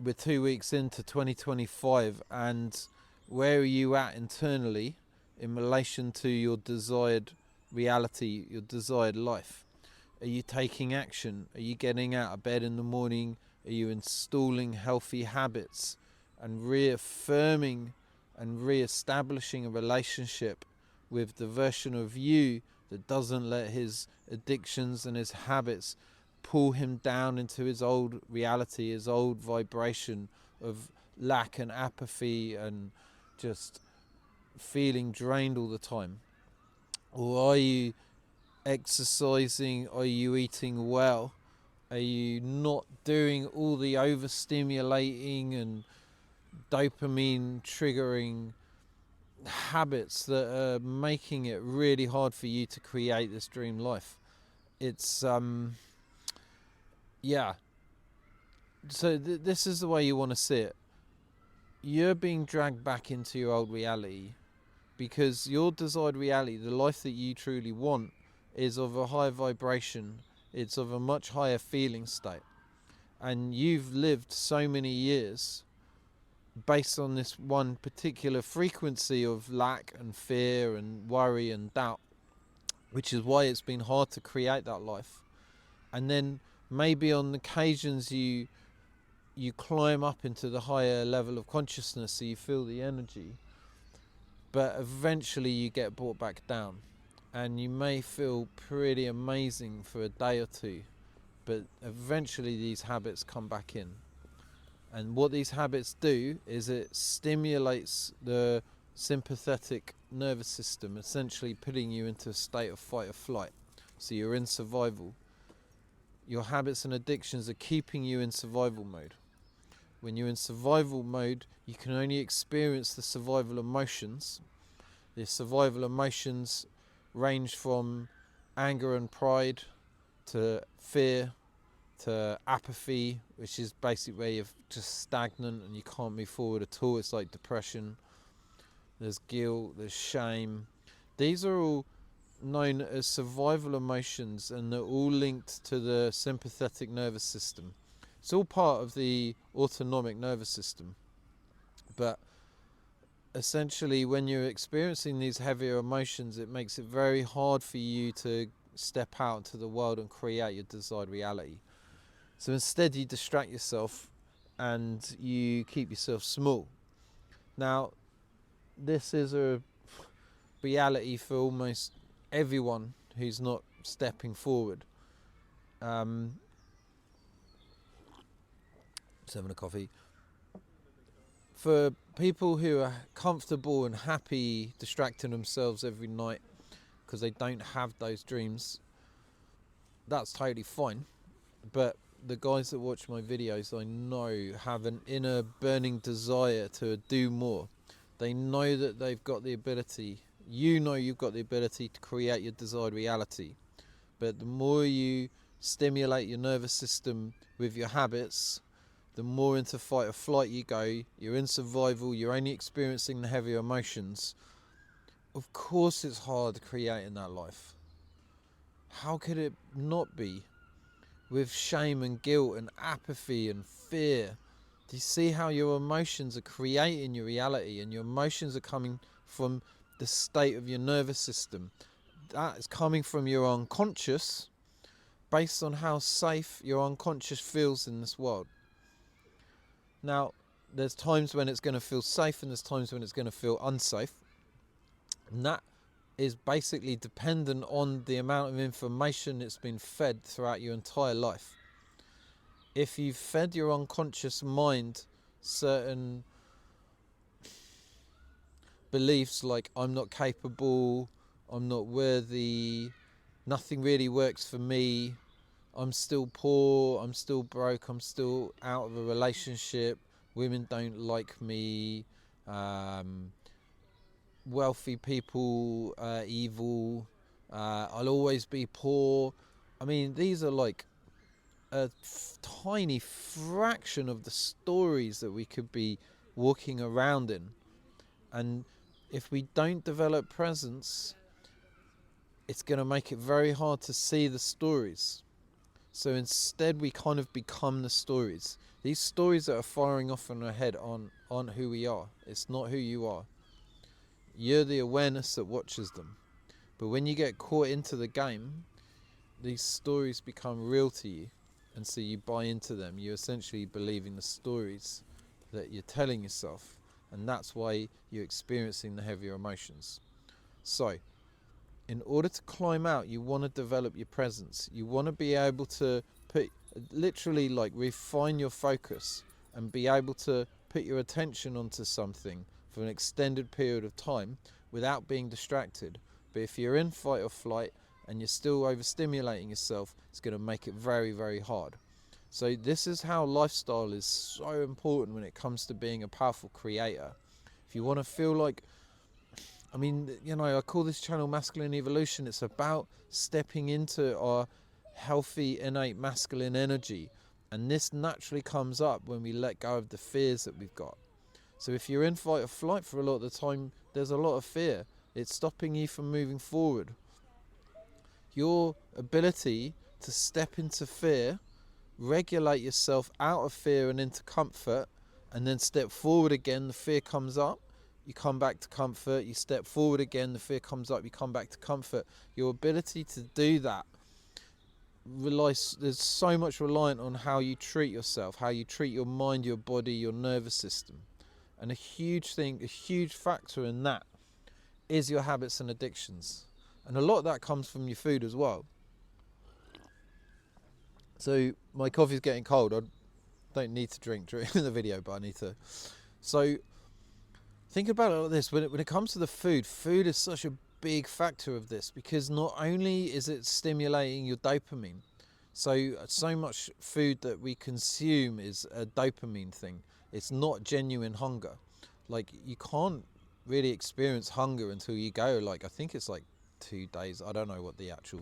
we're 2 weeks into 2025, and where are you at internally in relation to your desired reality, your desired life? Are you taking action? Are you getting out of bed in the morning? Are you installing healthy habits and reaffirming and re-establishing a relationship with the version of you that doesn't let his addictions and his habits pull him down into his old reality, his old vibration of lack and apathy and just feeling drained all the time? Or are you exercising? Are you eating well? Are you not doing all the overstimulating and dopamine triggering habits that are making it really hard for you to create this dream life? It's yeah. So this is the way you want to see it. You're being dragged back into your old reality because your desired reality, the life that you truly want, is of a higher vibration. It's of a much higher feeling state. And you've lived so many years based on this one particular frequency of lack and fear and worry and doubt, which is why it's been hard to create that life. And then maybe on occasions you climb up into the higher level of consciousness, so you feel the energy, but eventually you get brought back down, and you may feel pretty amazing for a day or two, but eventually these habits come back in. And what these habits do is it stimulates the sympathetic nervous system, essentially putting you into a state of fight or flight. So you're in survival. Your habits and addictions are keeping you in survival mode. When you're in survival mode, you can only experience the survival emotions. The survival emotions range from anger and pride to fear to apathy, which is basically where you're just stagnant and you can't move forward at all. It's like depression. There's guilt, there's shame. These are all known as survival emotions, and they're all linked to the sympathetic nervous system. It's all part of the autonomic nervous system. But essentially, when you're experiencing these heavier emotions, it makes it very hard for you to step out into the world and create your desired reality. So instead you distract yourself and you keep yourself small. Now, this is a reality for almost everyone who's not stepping forward. Just having a coffee. For people who are comfortable and happy distracting themselves every night because they don't have those dreams, that's totally fine. But the guys that watch my videos, I know, have an inner burning desire to do more. They know that they've got the ability. You know you've got the ability to create your desired reality. But the more you stimulate your nervous system with your habits, the more into fight or flight you go. You're in survival, you're only experiencing the heavier emotions. Of course it's hard creating that life. How could it not be? With shame and guilt and apathy and fear. Do you see how your emotions are creating your reality, and your emotions are coming from the state of your nervous system? That is coming from your unconscious, based on how safe your unconscious feels in this world. Now, there's times when it's going to feel safe and there's times when it's going to feel unsafe. And that is basically dependent on the amount of information it's been fed throughout your entire life. If you've fed your unconscious mind certain beliefs like I'm not capable, I'm not worthy, nothing really works for me, I'm still poor, I'm still broke, I'm still out of a relationship, women don't like me, wealthy people are evil, I'll always be poor. I mean, these are like a tiny fraction of the stories that we could be walking around in. And if we don't develop presence, it's going to make it very hard to see the stories. So instead we kind of become the stories. These stories that are firing off in our head aren't who we are. It's not who you are. You're the awareness that watches them. But when you get caught into the game, these stories become real to you, and so you buy into them. You essentially believe in the stories that you're telling yourself, and that's why you're experiencing the heavier emotions. So in order to climb out, you want to develop your presence. You want to be able to literally like refine your focus and be able to put your attention onto something for an extended period of time without being distracted. But if you're in fight or flight and you're still overstimulating yourself, it's going to make it very, very hard. So this is how lifestyle is so important when it comes to being a powerful creator. If you want to feel like, I call this channel Masculine Evolution. It's about stepping into our healthy, innate masculine energy. And this naturally comes up when we let go of the fears that we've got. So if you're in fight or flight for a lot of the time, there's a lot of fear. It's stopping you from moving forward. Your ability to step into fear, regulate yourself out of fear and into comfort, and then step forward again, the fear comes up, you come back to comfort, you step forward again, the fear comes up, you come back to comfort. Your ability to do that there's so much reliant on how you treat yourself, how you treat your mind, your body, your nervous system. And a huge factor in that is your habits and addictions. And a lot of that comes from your food as well. So my coffee's getting cold. I don't need to drink during the video, but I need to. So think about it like this. When it comes to the food is such a big factor of this, because not only is it stimulating your dopamine, so much food that we consume is a dopamine thing. It's not genuine hunger. Like, you can't really experience hunger until you go, like, I think it's like 2 days. I don't know what the actual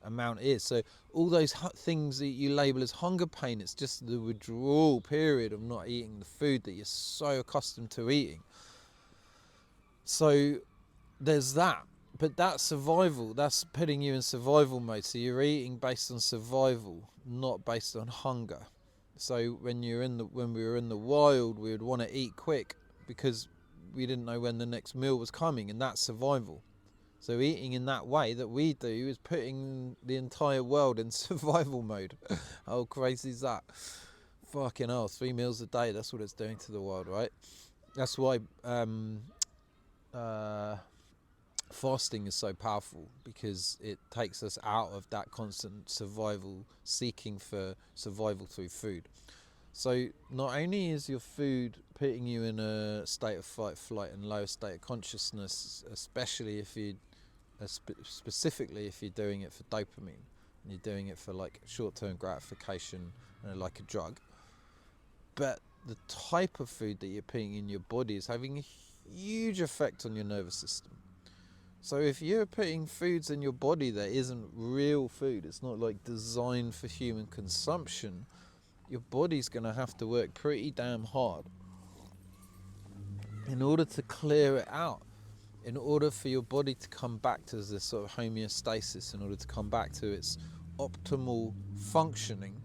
amount is. So all those things that you label as hunger pain, it's just the withdrawal period of not eating the food that you're so accustomed to eating. So there's that. But that's survival. That's putting you in survival mode. So you're eating based on survival, not based on hunger. So when we were in the wild, we would want to eat quick because we didn't know when the next meal was coming, and that's survival. So eating in that way that we do is putting the entire world in survival mode. How crazy is that? Fucking hell, 3 meals a day, that's what it's doing to the world, right? That's why fasting is so powerful, because it takes us out of that constant survival, seeking for survival through food. So not only is your food putting you in a state of fight, flight and low state of consciousness, especially if you specifically if you're doing it for dopamine and you're doing it for like short-term gratification and like a drug, but the type of food that you're putting in your body is having a huge effect on your nervous system. So if you're putting foods in your body that isn't real food, it's not like designed for human consumption, your body's going to have to work pretty damn hard in order to clear it out, in order for your body to come back to this sort of homeostasis, in order to come back to its optimal functioning.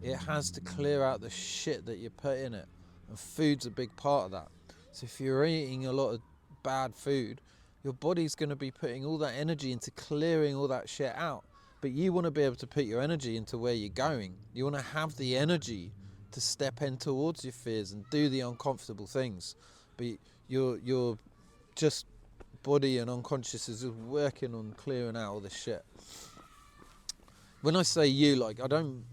It has to clear out the shit that you put in it, and food's a big part of that. So if you're eating a lot of bad food, your body's going to be putting all that energy into clearing all that shit out. But you want to be able to put your energy into where you're going. You want to have the energy to step in towards your fears and do the uncomfortable things. But your just body and unconscious is just working on clearing out all this shit. When I say you, like, I don't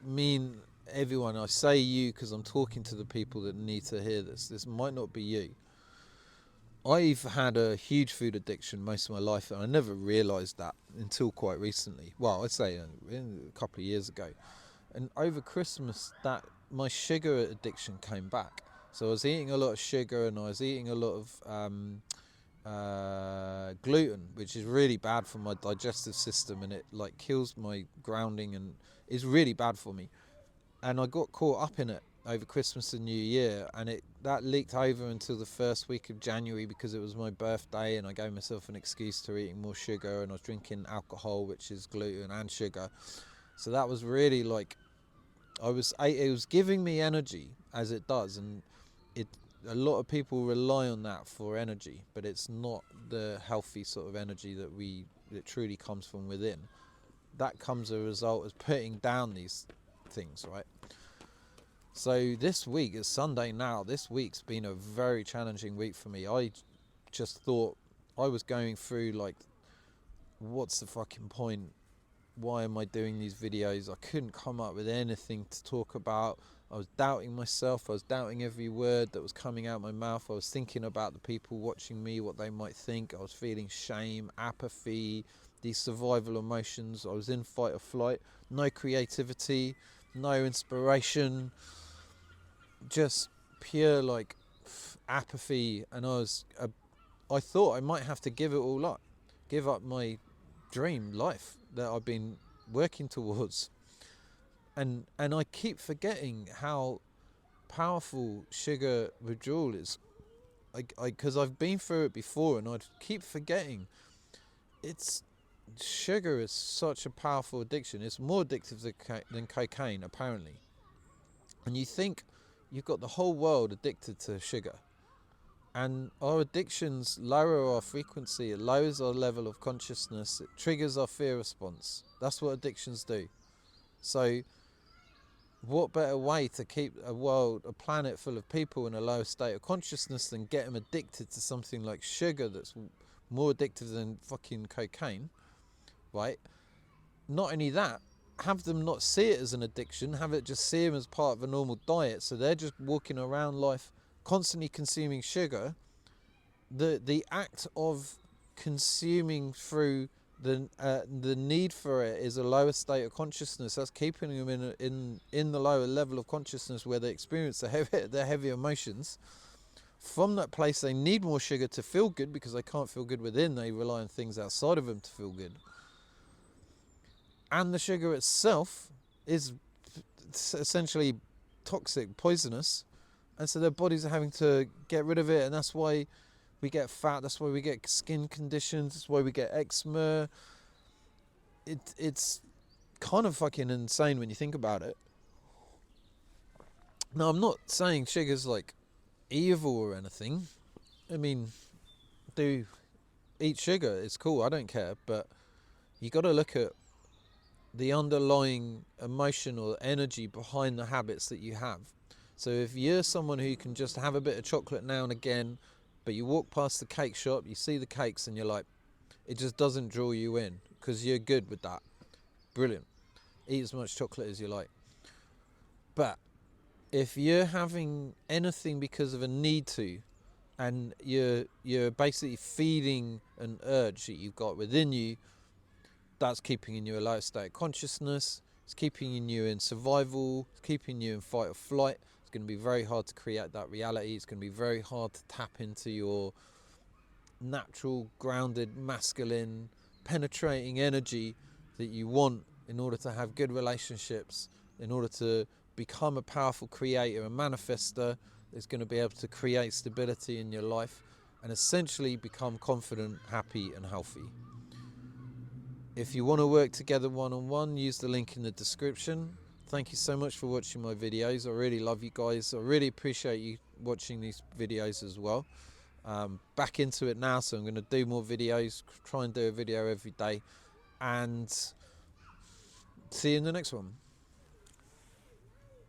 mean everyone. I say you because I'm talking to the people that need to hear this. This might not be you. I've had a huge food addiction most of my life, and I never realised that until quite recently. Well, I'd say a couple of years ago. And over Christmas, that my sugar addiction came back. So I was eating a lot of sugar, and I was eating a lot of gluten, which is really bad for my digestive system, and it like kills my grounding and is really bad for me. And I got caught up in it over Christmas and New Year, and that leaked over until the first week of January, because it was my birthday and I gave myself an excuse to eating more sugar, and I was drinking alcohol, which is gluten and sugar. So that was really like It was giving me energy, as it does, and it a lot of people rely on that for energy, but it's not the healthy sort of energy that truly comes from within. That comes as a result of putting down these things, right? So this week, it's Sunday now, this week's been a very challenging week for me. I just thought I was going through like, what's the fucking point? Why am I doing these videos? I couldn't come up with anything to talk about. I was doubting myself. I was doubting every word that was coming out my mouth. I was thinking about the people watching me, what they might think. I was feeling shame, apathy, these survival emotions. I was in fight or flight. No creativity, no inspiration, just pure like apathy. And I thought I might have to give it all up, give up my dream life that I've been working towards. And I keep forgetting how powerful sugar withdrawal is. Because I've been through it before, and I keep forgetting. It's Sugar is such a powerful addiction. It's more addictive than cocaine, apparently. And you think you've got the whole world addicted to sugar, and our addictions lower our frequency. It lowers our level of consciousness. It triggers our fear response. That's what addictions do. So what better way to keep a planet full of people in a lower state of consciousness than get them addicted to something like sugar that's more addictive than fucking cocaine, right? Not only that, have them not see it as an addiction, have it just see them as part of a normal diet, so they're just walking around life constantly consuming sugar. The act of consuming through the need for it is a lower state of consciousness. That's keeping them in the lower level of consciousness where they experience the heavy emotions. From that place, they need more sugar to feel good, because they can't feel good within. They rely on things outside of them to feel good. And the sugar itself is essentially toxic, poisonous, and so their bodies are having to get rid of it, and that's why we get fat, that's why we get skin conditions, that's why we get eczema. It's kind of fucking insane when you think about it. Now, I'm not saying sugar's like evil or anything. I mean, do eat sugar, it's cool, I don't care, but you got to look at the underlying emotional energy behind the habits that you have. So if you're someone who can just have a bit of chocolate now and again, but you walk past the cake shop, you see the cakes, and you're like, it just doesn't draw you in because you're good with that. Brilliant. Eat as much chocolate as you like. But if you're having anything because of a need to, and you're basically feeding an urge that you've got within you, that's keeping in you a low state of consciousness. It's keeping you in survival. It's keeping you in fight or flight. It's going to be very hard to create that reality. It's going to be very hard to tap into your natural, grounded, masculine, penetrating energy that you want in order to have good relationships, in order to become a powerful creator and manifester that's going to be able to create stability in your life and essentially become confident, happy, and healthy. If you want to work together one-on-one, use the link in the description. Thank you so much for watching my videos. I really love you guys. I really appreciate you watching these videos as well. Back into it now, so I'm going to do more videos, try and do a video every day, and see you in the next one.